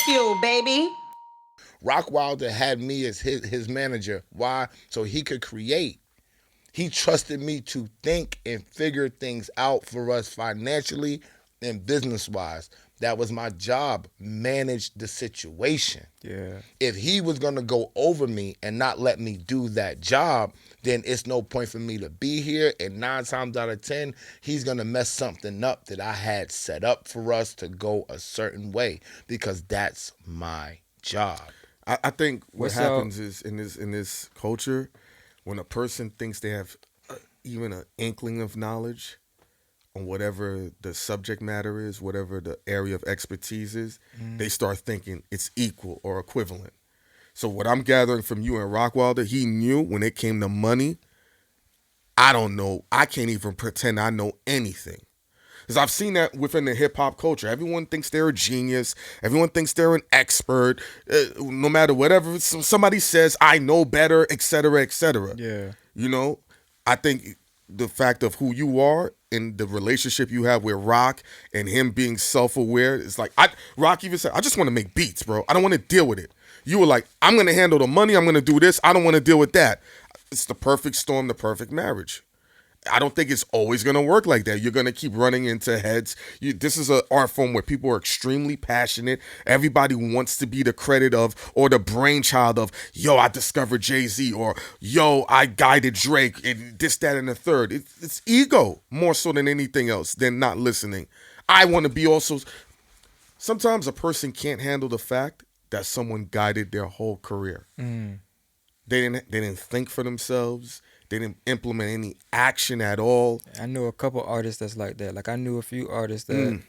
Bagfuel, baby. Rockwilder had me as his manager. Why? So he could create. He trusted me to think and figure things out for us financially and business wise. That was my job. Manage the situation. Yeah. If he was going to go over me and not let me do that job, then it's no point for me to be here. And 9 times out of 10, he's going to mess something up that I had set up for us to go a certain way because that's my job. I think what What's happens is in this culture, when a person thinks they have even an inkling of knowledge on whatever the subject matter is, whatever the area of expertise is, they start thinking it's equal or equivalent. So what I'm gathering from you and Rockwilder, he knew when it came to money, I don't know. I can't even pretend I know anything. Because I've seen that within the hip-hop culture. Everyone thinks they're a genius. Everyone thinks they're an expert. No matter whatever somebody says, I know better, et cetera, et cetera. Yeah. You know, I think the fact of who you are and the relationship you have with Rock and him being self-aware, it's like, Rock even said, I just want to make beats, bro. I don't want to deal with it. You were like, I'm going to handle the money. I'm going to do this. I don't want to deal with that. It's the perfect storm, the perfect marriage. I don't think it's always going to work like that. You're going to keep running into heads. This is an art form where people are extremely passionate. Everybody wants to be the credit of or the brainchild of, yo, I discovered Jay-Z, or yo, I guided Drake, and this, that, and the third. It's ego more so than anything else than not listening. I want to be also. Sometimes a person can't handle the fact that someone guided their whole career. They didn't think for themselves. They didn't implement any action at all. I know a couple artists that's like that. Like I knew a few artists that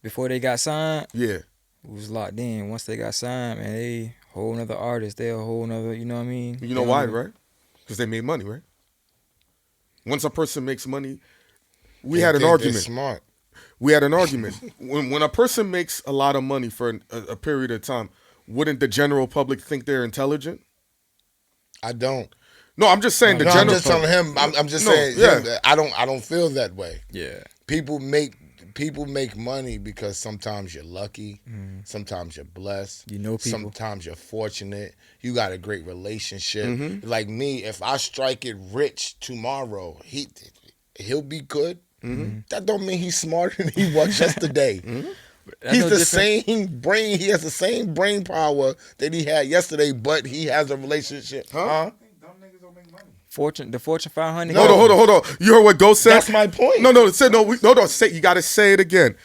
before they got signed, Yeah. was locked in. Once they got signed, man, they whole nother artist. They a whole nother, you know what I mean? You know why, right? Because they made money, right? Once a person makes money, we had an argument. Smart. We had an argument. When a person makes a lot of money for a period of time, wouldn't the general public think they're intelligent? I don't. No, I'm just saying the No, general I'm just public. telling him. I'm just No, saying. yeah. I don't feel that way. Yeah. People make money because sometimes you're lucky, sometimes you're blessed, You know people. sometimes you're fortunate. You got a great relationship. Like me, if I strike it rich tomorrow, he'll be good. That don't mean he's smarter than he was yesterday. He's no the different. same brain. He has the same brain power that he had yesterday, but he has a relationship. Huh? The Fortune 500. No. Hold on. You heard what Ghost said? That's my point. No. Say you got to say it again.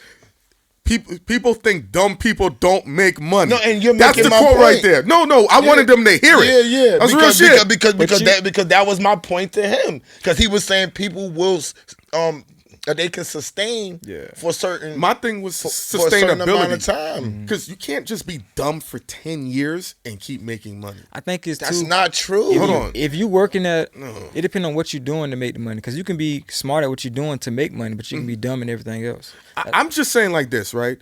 People think dumb people don't make money. No, and you're That's making the my quote point. right there. No, I wanted them to hear it. Yeah. That's because, real shit. Because that was my point to him. Because he was saying people will they can sustain for certain. My thing was for a certain amount of sustainability. time. Because you can't just be dumb for 10 years and keep making money. I think it's That's too, not true. Hold on. If you working at, it depends on what you're doing to make the money. Because you can be smart at what you're doing to make money, but you can be dumb in everything else. I'm just saying like this, right?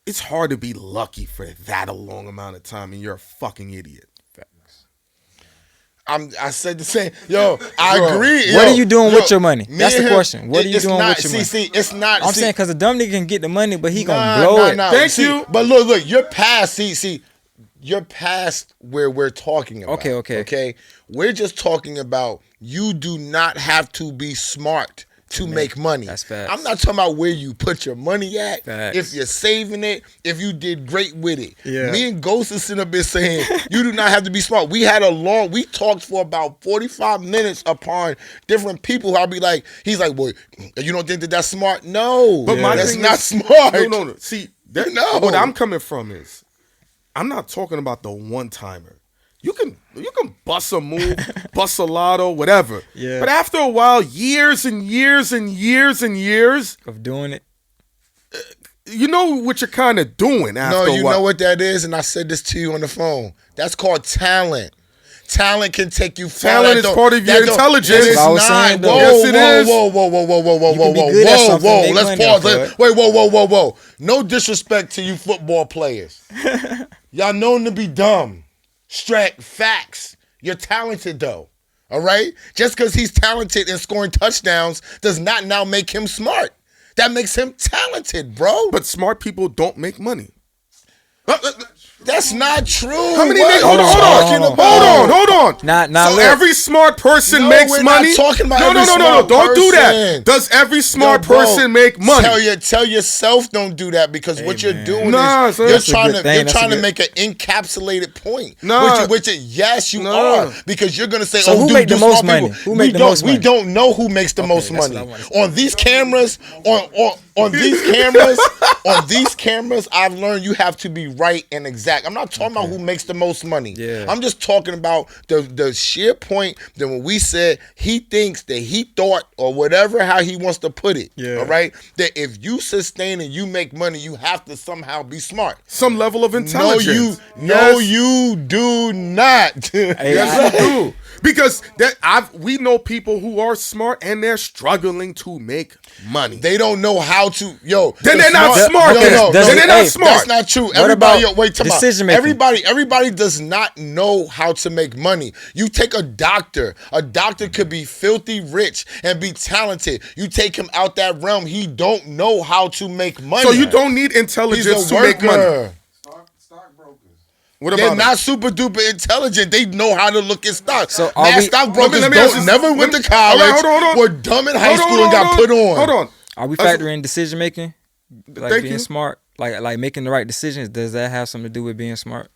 It's hard to be lucky for that a long amount of time, and you're a fucking idiot. I said the same. Yo, I agree. What Yo, are you doing with your money? me That's and the him, question. What are you it's doing not, with your money? See, it's not. I'm saying because a dumb nigga can get the money, but he gonna Nah, blow it. nah. Thank See, you. But look, you're past. See, you're past where we're talking about. Okay. We're just talking about you do not have to be smart to make money. That's facts. I'm not talking about where you put your money at. Facts. If you're saving it, if you did great with it. Yeah. Me and Ghost is sitting up there saying you do not have to be smart. We talked for about 45 minutes upon different people. I'll be like, he's like, well, you don't think that's smart? No, But my that's thing not is- smart. No. See, No. what I'm coming from is, I'm not talking about the one timer. You can bust a move, bust a lotto, whatever. Yeah. But after a while, years and years and years and years, Of doing it. you know what you're kind of doing after No, a while. you know what that is, and I said this to you on the phone. That's called talent. Talent can take you far. Talent That is don't- part of that your don't- intelligence. It is That's what I was not. saying, though. Whoa, Yes, it whoa, is. whoa, whoa, whoa, whoa, whoa, whoa, You can be whoa, good at whoa, something, whoa. make Let's money pause. off of it. Wait, whoa. No disrespect to you football players. Y'all known to be dumb. Straight facts. You're talented though. All right? Just because he's talented and scoring touchdowns does not now make him smart. That makes him talented, bro. But smart people don't make money. That's not true. How many What make? are Hold you on, talking about? hold on. Nah, So look. every smart person No, makes we're money. not talking about no, every no. smart Don't do that. person. Does every smart Yo, bro, person make money? Tell yourself don't do that because what you're man. doing Nah, is son. you're That's a trying good to thing. you're That's a trying to good- make an encapsulated point. Nah. Yes, you Nah. are because you're gonna say, So oh, who do make the smart most money? people. Who We make the don't- most We money? don't know who makes the most that's money what I wanna say. on these cameras. On these cameras, I've learned you have to be right and exact. I'm not talking about who makes the most money. Yeah. I'm just talking about the sheer point that when we said he thinks that he thought or whatever how he wants to put it. Yeah. All right. That if you sustain and you make money, you have to somehow be smart. Some level of intelligence. No, you do not. Yes, you do. Because we know people who are smart and they're struggling to make money. They don't know how to. Yo, Then they're not smart. No, Then they're not smart. That's not true. What Everybody, about wait, decision making? Everybody does not know how to make money. You take a doctor. A doctor could be filthy rich and be talented. You take him out that realm. He don't know how to make money. So you don't need He's intelligence a to make money. worker. Stockbrokers. What They're about not it? super duper intelligent. They know how to look at stocks. So are Mad we- stockbrokers let me ask you- never went to let me- college. All right, hold on. Were dumb in high Hold on, school and hold got put on. Hold on. Are we That's- factoring decision making? Like Thank being you. smart? Like making the right decisions, does that have something to do with being smart?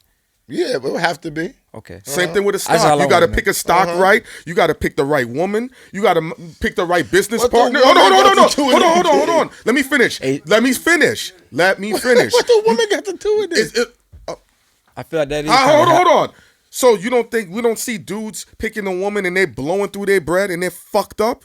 Yeah, it would have to be. Okay. Same thing with a That's all stock. I You got to wanna pick know. a stock right. You got to pick the right woman. You got to pick the right business What the partner. woman Hold got on. to do with Hold on. Let me finish. Hey. Let me finish. What the woman got to do with this? I feel like that is. Hold on. So you don't think we don't see dudes picking a woman and they blowing through their bread and they're fucked up?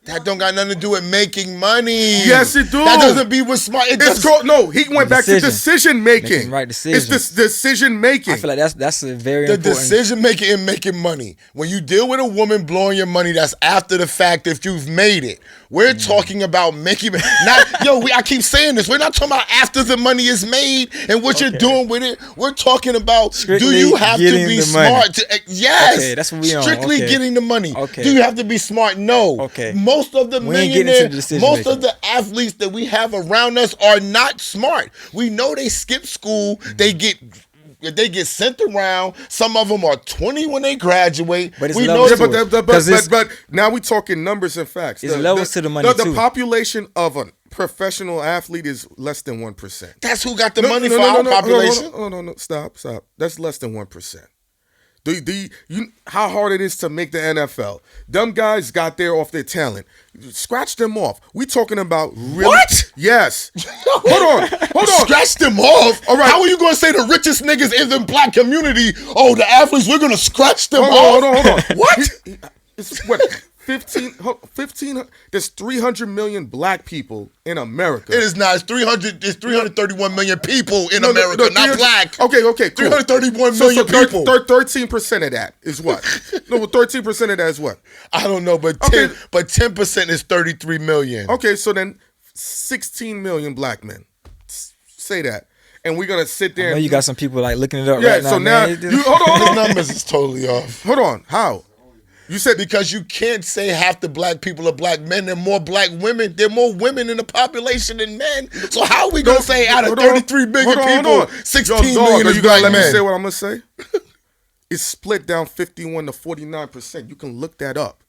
That don't got nothing to do with making money. Yes, it do. That doesn't be with smart. It's called no. He went back to Decision. decision making. Making right It's decisions. this decision making. I feel like that's a very the important. decision making and making money. When you deal with a woman blowing your money, that's after the fact if you've made it. We're talking about making I keep saying this. We're not talking about after the money is made and what you're doing with it. We're talking about do Strictly you have to getting be the money. smart to yes. Okay, that's what we on. Strictly Okay. getting the money. Okay. Do you have to be smart? No. Okay. Most of the We ain't getting into the decision most of making. the athletes that we have around us are not smart. We know they skip school. They get sent around. Some of them are 20 when they graduate. But it's we levels know to it. But now we talking numbers and facts. It's levels to the money, The too. population of a professional athlete is less than 1%. that's who got the money for our population. No. Stop. That's less than 1%. How hard it is to make the NFL? Them guys got there off their talent. Scratch them off. We talking about What? Yes. Hold on. Scratch them off. All right. How are you going to say the richest niggas in the black community? Oh, the athletes, we're going to scratch them off. Hold on. What? It's what 15. There's 300 million black people in America. It is not. It's 300. It's 331 million people in No, America, not 300 black. Okay, cool. 331 million people. 13% of that is what? No, 13% of that is what? I don't know, but Okay. 10% is 33 million. Okay, so then 16 million black men. Say that. And we're going to sit there I know and you got some people like looking it up yeah, right now. so now man. you hold The on. numbers is totally off. Hold on. How? You said Because you can't say half the black people are black men. There are more black women. There are more women in the population than men. So how are we going to say out of Hold on. 33 million Hold on, people, hold on. 16 Yo, dog, million are is you gonna black let me men? say what I'm gonna say? It's split down 51 to 49%. You can look that up.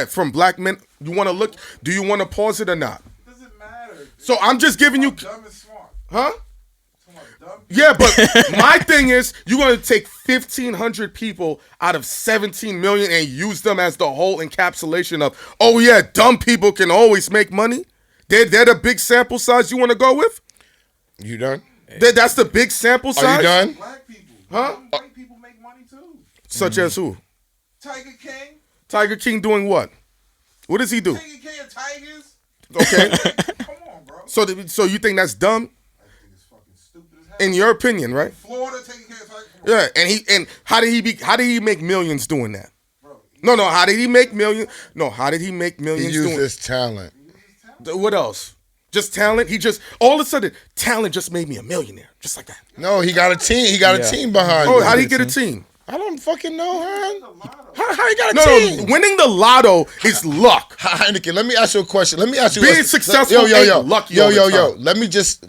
From black men. You want to look? Do you want to pause it or not? Doesn't matter. So I'm just giving you, Dumb and smart. huh? Talking about dumb. Yeah, but my thing is, you're going to take 1,500 people out of 17 million and use them as the whole encapsulation of, oh yeah, dumb people can always make money. They're the big sample size you want to go with? You done? That's the big sample size? Are you done? Black people. Huh? White people make money too. Such as who? Tiger King. Tiger King doing what? What does he do? Tiger King of Tigers. Okay. Come on, bro. So you think that's dumb? I think it's fucking stupid as hell. In your opinion, right? Florida taking care of Tiger. Come on, Yeah, and how did he make millions doing that? bro. No, how did he make millions? No, how did he make He millions used doing his talent. what else? Just talent? He just all of a sudden talent just made me a millionaire. Just like that. No, he got a team. He got a Yeah. team behind Oh, him. how did he get a team? I don't fucking know, huh? The lotto. How you got a No, team? winning the lotto is luck. Heineken, let me ask you a question. Let me ask you Being successful ain't lucky all the time.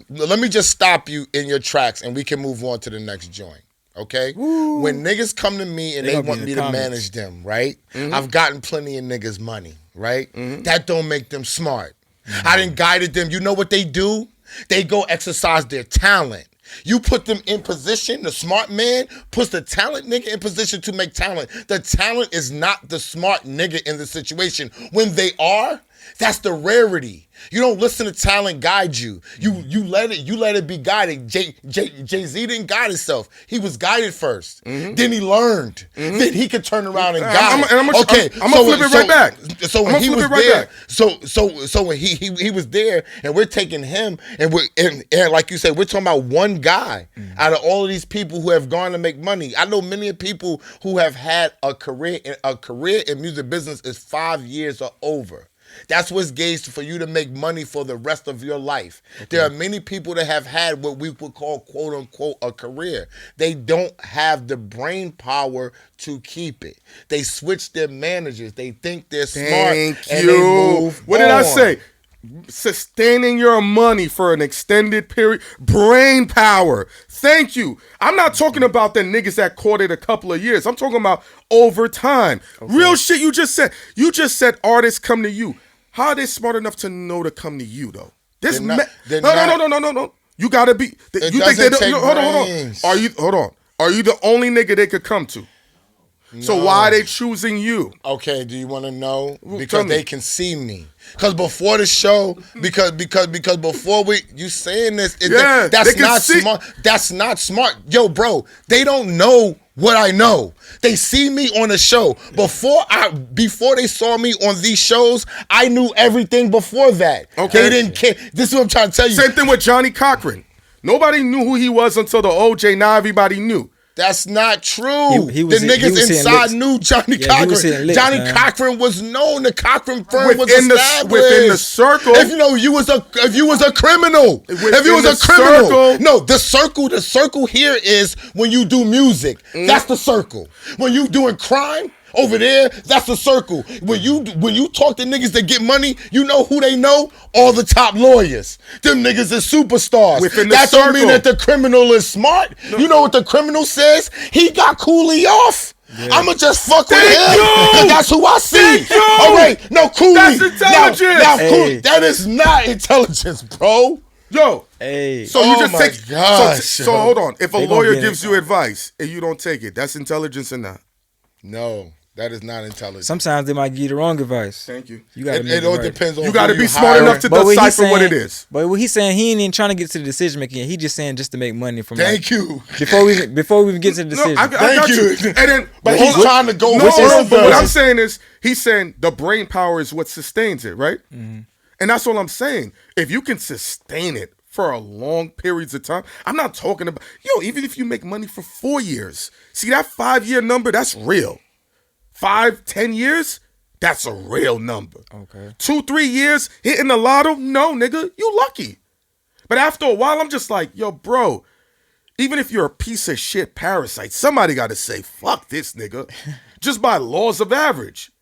Let me just stop you in your tracks and we can move on to the next joint. Okay? When niggas come to me and They they gonna be want in me the to comments. manage them, right? I've gotten plenty of niggas money, right? That don't make them smart. I done guided them. You know what they do? They go exercise their talent. You put them in position, the smart man puts the talent nigga in position to make talent. The talent is not the smart nigga in the situation. When they are, that's the rarity. You don't listen to talent guide you. You let it be guided. Jay-Z didn't guide himself. He was guided first. Then he learned. Then he could turn around and guide. I'm gonna flip it right back. So when he was there, so when he was there, and we're taking him, and like you said, we're talking about one guy out of all of these people who have gone to make money. I know many people who have had a career in music business is 5 years or over. That's what's gauged for you to make money for the rest of your life. Okay. There are many people that have had what we would call, quote unquote, a career. They don't have the brain power to keep it. They switch their managers. They think they're smart. Thank and you. They move What did I on. say? Sustaining your money for an extended period. Brain power. Thank you. I'm not talking about the niggas that caught it a couple of years. I'm talking about over time. Okay. Real shit you just said. You just said artists come to you. How are they smart enough to know to come to you, though? No. You gotta be. You think they don't? Hold on. Are you the only nigga they could come to? No. So why are they choosing you? Okay, do you want to know? Because they can see me. Because before the show, because before you saying this, that's not smart. That's not smart. Yo, bro, they don't know what I know. They see me on the show. Before they saw me on these shows, I knew everything before that. Okay. They didn't care. This is what I'm trying to tell you. Same thing with Johnny Cochran. Nobody knew who he was until the OJ. Now everybody knew. That's not true. He was the niggas inside knew Johnny Cochran. Johnny Cochran was known. The Cochran firm was established within the circle. If you was a criminal, no, the circle here is when you do music. That's the circle. When you doing crime. Over there, that's the circle. When you talk to niggas that get money, you know who they know? All the top lawyers. Them niggas is superstars. That don't mean that the criminal is smart. No. You know what the criminal says? He got Cooley off. Yeah. I'ma just fuck with him. Because that's who I see. All right, no, Cooley. That's intelligence. Now Cooley, that is not intelligence, bro. Yo. Hey. So you just take. Gosh, so hold on. If a lawyer gives you advice and you don't take it, that's intelligence or not? No. That is not intelligent. Sometimes they might give you the wrong advice. Thank you. It all depends on. You got to be smart enough to decipher what it is. But what he's saying, he ain't even trying to get to the decision making. He just saying just to make money from. Thank you. Before we even get to the decision. I got you. And then, but he's trying to go. But what I'm saying is, he's saying the brain power is what sustains it, right? Mm-hmm. And that's all I'm saying. If you can sustain it for a long periods of time, I'm not talking about even if you make money for 4 years. See that 5-year number? That's real. 5, 10 years, that's a real number. Okay. 2, 3 years hitting the lotto, no, nigga, you lucky. But after a while, I'm just like, yo, bro, even if you're a piece of shit parasite, somebody got to say, fuck this nigga, just by laws of average.